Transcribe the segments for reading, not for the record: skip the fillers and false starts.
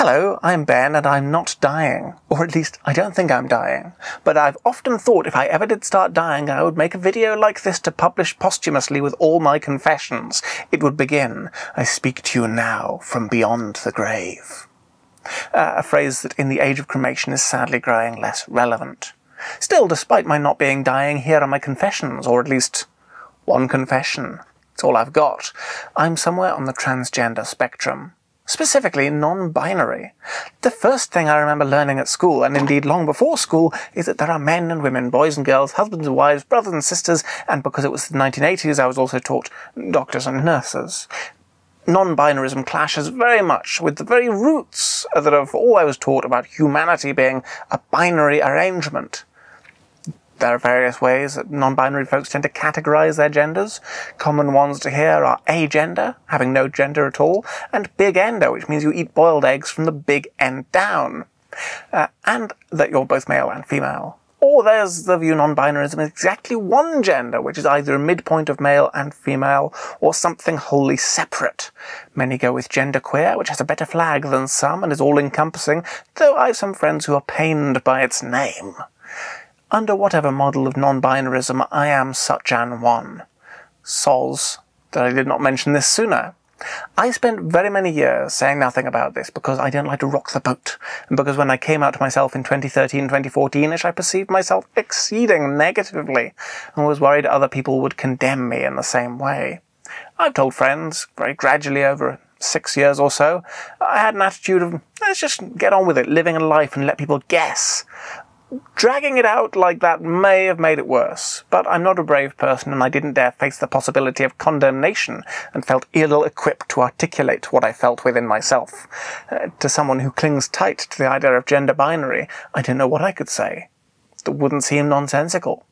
Hello, I'm Ben and I'm not dying. Or at least, I don't think I'm dying. But I've often thought if I ever did start dying, I would make a video like this to publish posthumously with all my confessions. It would begin, "I speak to you now from beyond the grave." A phrase that in the age of cremation is sadly growing less relevant. Still, despite my not being dying, here are my confessions, or at least one confession. It's all I've got. I'm somewhere on the transgender spectrum. Specifically, non-binary. The first thing I remember learning at school, and indeed long before school, is that there are men and women, boys and girls, husbands and wives, brothers and sisters, and because it was the 1980s, I was also taught doctors and nurses. Non-binarism clashes very much with the very roots that of all I was taught about humanity being a binary arrangement. There are various ways that non-binary folks tend to categorize their genders. Common ones to hear are agender, having no gender at all, and big ender, which means you eat boiled eggs from the big end down, and that you're both male and female. Or there's the view non-binarism is exactly one gender, which is either a midpoint of male and female, or something wholly separate. Many go with genderqueer, which has a better flag than some and is all-encompassing, though I have some friends who are pained by its name. Under whatever model of non-binarism, I am such an one. Soz that I did not mention this sooner. I spent very many years saying nothing about this because I don't like to rock the boat, and because when I came out to myself in 2013, 2014-ish, I perceived myself exceeding negatively, and was worried other people would condemn me in the same way. I've told friends, very gradually over 6 years or so, I had an attitude of, let's just get on with it, living a life and let people guess. Dragging it out like that may have made it worse, but I'm not a brave person and I didn't dare face the possibility of condemnation and felt ill-equipped to articulate what I felt within myself. To someone who clings tight to the idea of gender binary, I don't know what I could say that wouldn't seem nonsensical.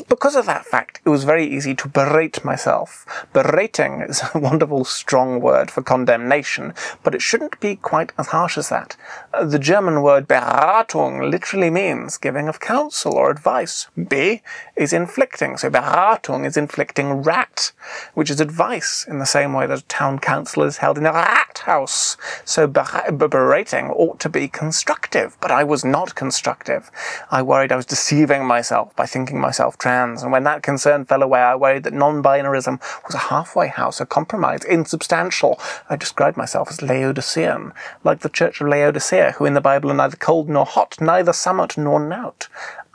Because of that fact, it was very easy to berate myself. Berating is a wonderful, strong word for condemnation, but it shouldn't be quite as harsh as that. The German word Beratung literally means giving of counsel or advice. Be is inflicting, so Beratung is inflicting rat, which is advice in the same way that a town council is held in a Rathaus. So berating ought to be constructive, but I was not constructive. I worried I was deceiving myself by thinking myself trans, and when that concern fell away, I worried that non-binarism was a halfway house, a compromise, insubstantial. I described myself as Laodicean, like the Church of Laodicea, who in the Bible are neither cold nor hot, neither summat nor nout.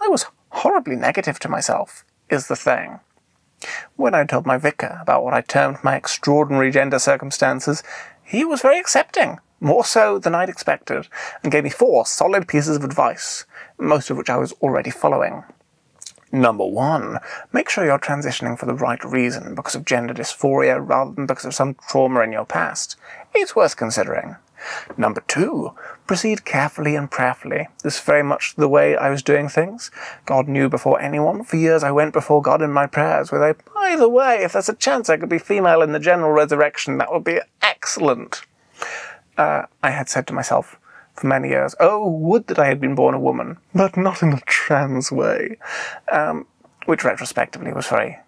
I was horribly negative to myself, is the thing. When I told my vicar about what I termed my extraordinary gender circumstances, he was very accepting, more so than I'd expected, and gave me 4 solid pieces of advice, most of which I was already following. Number 1, make sure you're transitioning for the right reason, because of gender dysphoria rather than because of some trauma in your past. It's worth considering. Number 2, proceed carefully and prayerfully. This is very much the way I was doing things. God knew before anyone. For years I went before God in my prayers with a, by the way, if there's a chance I could be female in the general resurrection, that would be excellent. I had said to myself, for many years, oh, would that I had been born a woman, but not in a trans way, which retrospectively was very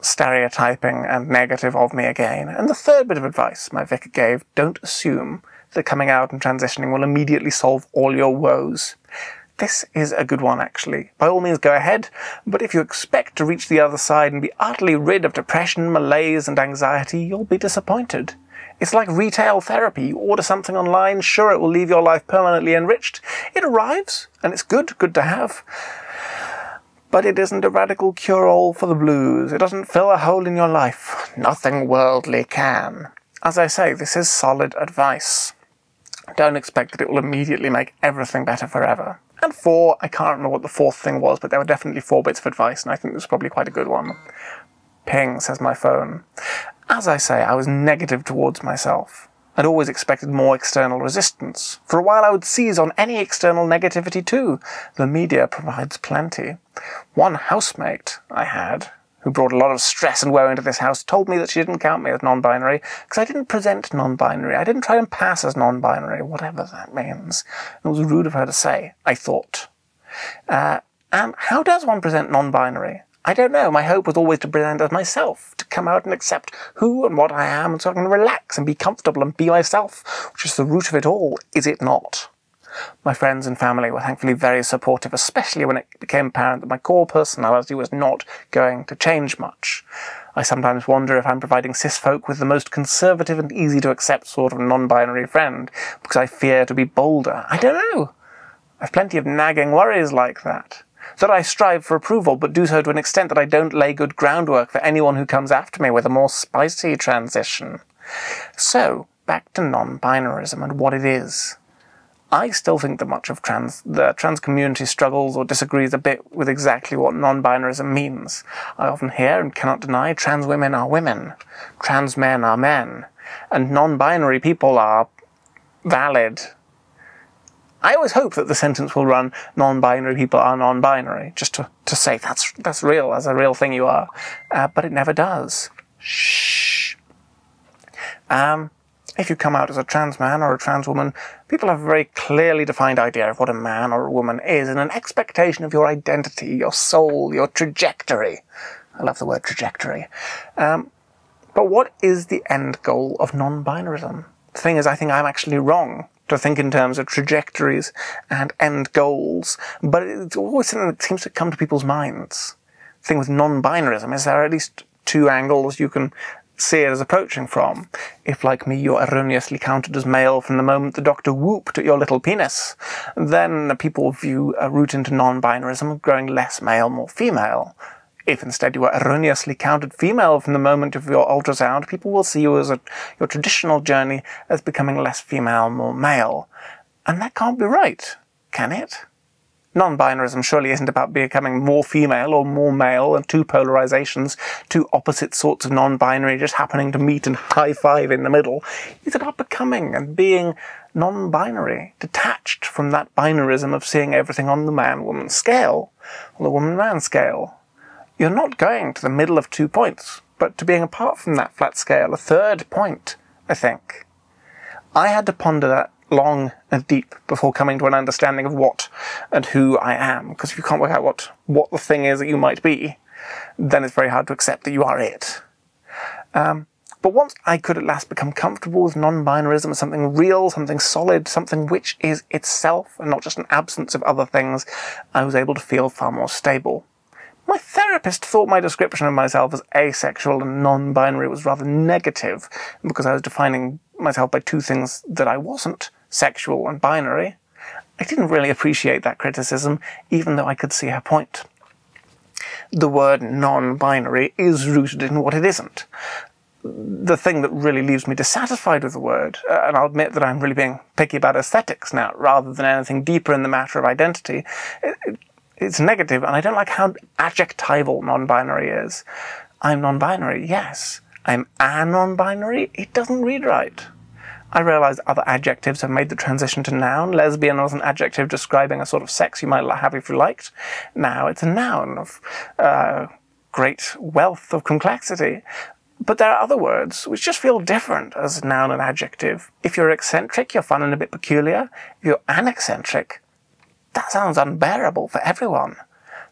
stereotyping and negative of me again. And the third bit of advice my vicar gave, don't assume that coming out and transitioning will immediately solve all your woes. This is a good one, actually. By all means, go ahead, but if you expect to reach the other side and be utterly rid of depression, malaise, and anxiety, you'll be disappointed. It's like retail therapy. You order something online, sure, it will leave your life permanently enriched. It arrives, and it's good to have. But it isn't a radical cure-all for the blues. It doesn't fill a hole in your life. Nothing worldly can. As I say, this is solid advice. Don't expect that it will immediately make everything better forever. And 4, I can't remember what the 4th thing was, but there were definitely 4 bits of advice, and I think this was probably quite a good one. Ping, says my phone. As I say, I was negative towards myself. I'd always expected more external resistance. For a while I would seize on any external negativity too. The media provides plenty. One housemate I had, who brought a lot of stress and woe into this house, told me that she didn't count me as non-binary because I didn't present non-binary. I didn't try and pass as non-binary, whatever that means. It was rude of her to say, I thought. And how does one present non-binary? I don't know, my hope was always to present as myself, to come out and accept who and what I am, and so I can relax and be comfortable and be myself, which is the root of it all, is it not? My friends and family were thankfully very supportive, especially when it became apparent that my core personality was not going to change much. I sometimes wonder if I'm providing cis folk with the most conservative and easy-to-accept sort of non-binary friend, because I fear to be bolder. I don't know. I've plenty of nagging worries like that. So that I strive for approval, but do so to an extent that I don't lay good groundwork for anyone who comes after me with a more spicy transition. So, back to non-binarism and what it is. I still think that much of the trans community struggles or disagrees a bit with exactly what non-binarism means. I often hear and cannot deny trans women are women, trans men are men, and non-binary people are valid. I always hope that the sentence will run, non-binary people are non-binary, just to say that's real, that's a real thing you are. But it never does. Shh. If you come out as a trans man or a trans woman, people have a very clearly defined idea of what a man or a woman is, and an expectation of your identity, your soul, your trajectory. I love the word trajectory. But what is the end goal of non-binarism? The thing is, I think I'm actually wrong to think in terms of trajectories and end goals, but it's always something that seems to come to people's minds. The thing with non-binarism is there are at least two angles you can see it as approaching from. If, like me, you're erroneously counted as male from the moment the doctor whooped at your little penis, then people view a route into non-binarism of growing less male, more female. If instead you are erroneously counted female from the moment of your ultrasound, people will see you as your traditional journey as becoming less female, more male. And that can't be right, can it? Non-binarism surely isn't about becoming more female or more male and two polarizations, two opposite sorts of non-binary just happening to meet and high-five in the middle. It's about becoming and being non-binary, detached from that binarism of seeing everything on the man-woman scale, or the woman-man scale. You're not going to the middle of 2 points, but to being apart from that flat scale, a third point, I think. I had to ponder that long and deep before coming to an understanding of what and who I am, because if you can't work out what the thing is that you might be, then it's very hard to accept that you are it. But once I could at last become comfortable with non-binarism as something real, something solid, something which is itself and not just an absence of other things, I was able to feel far more stable. My therapist thought my description of myself as asexual and non-binary was rather negative, because I was defining myself by two things that I wasn't, sexual and binary. I didn't really appreciate that criticism, even though I could see her point. The word non-binary is rooted in what it isn't. The thing that really leaves me dissatisfied with the word, and I'll admit that I'm really being picky about aesthetics now, rather than anything deeper in the matter of identity, it's negative, and I don't like how adjectival non-binary is. I'm non-binary, yes. I'm a non-binary, it doesn't read right. I realise other adjectives have made the transition to noun. Lesbian was an adjective describing a sort of sex you might have if you liked. Now it's a noun of great wealth of complexity. But there are other words which just feel different as noun and adjective. If you're eccentric, you're fun and a bit peculiar. If you're aneccentric, that sounds unbearable for everyone.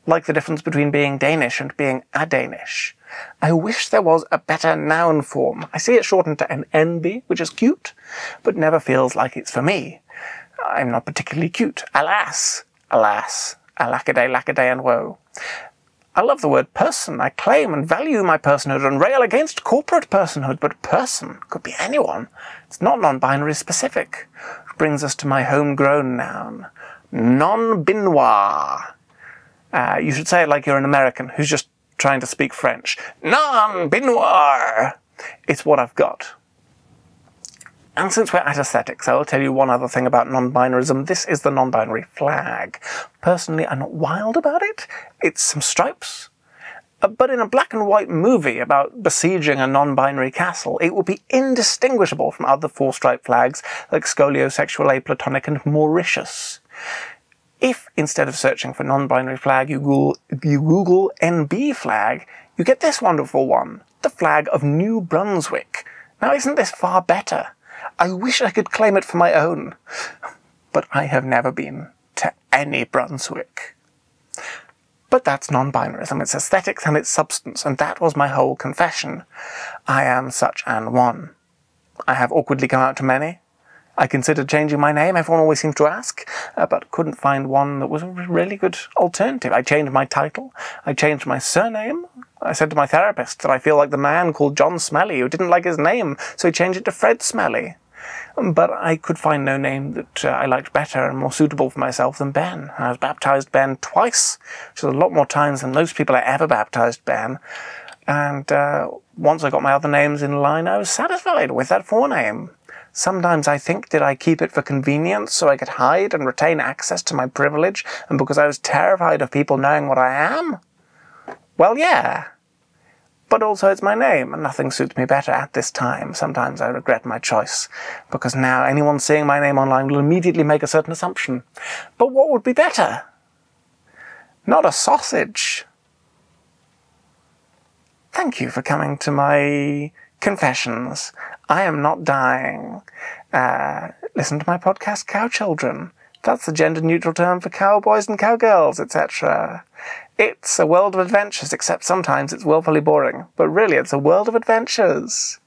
Like the difference between being Danish and being a Danish. I wish there was a better noun form. I see it shortened to an NB, which is cute, but never feels like it's for me. I'm not particularly cute. Alas, alas, alackaday, lackaday, and woe. I love the word person. I claim and value my personhood and rail against corporate personhood, but person could be anyone. It's not non-binary specific. Which brings us to my homegrown noun. Non-binoir. You should say it like you're an American who's just trying to speak French. Non-binoir! It's what I've got. And since we're at aesthetics, I'll tell you one other thing about non-binarism. This is the non-binary flag. Personally, I'm not wild about it. It's some stripes. But in a black and white movie about besieging a non-binary castle, it would be indistinguishable from other four-stripe flags like scoliosexual, aplatonic, and Mauritius. If, instead of searching for non-binary flag, you Google NB flag, you get this wonderful one, the flag of New Brunswick. Now, isn't this far better? I wish I could claim it for my own, but I have never been to any Brunswick. But that's non-binarism. It's aesthetics and it's substance, and that was my whole confession. I am such an one. I have awkwardly come out to many. I considered changing my name, everyone always seems to ask, but couldn't find one that was a really good alternative. I changed my title, I changed my surname. I said to my therapist that I feel like the man called John Smelly who didn't like his name, so he changed it to Fred Smelly. But I could find no name that I liked better and more suitable for myself than Ben. I was baptised Ben twice, which is a lot more times than most people I ever baptised Ben. And once I got my other names in line, I was satisfied with that forename. Sometimes I think, did I keep it for convenience so I could hide and retain access to my privilege, and because I was terrified of people knowing what I am? Well, yeah. But also it's my name, and nothing suits me better at this time. Sometimes I regret my choice, because now anyone seeing my name online will immediately make a certain assumption. But what would be better? Not a sausage. Thank you for coming to my confessions. I am not dying. Listen to my podcast, Cow Children. That's the gender-neutral term for cowboys and cowgirls, etc. It's a world of adventures, except sometimes it's willfully boring. But really, it's a world of adventures.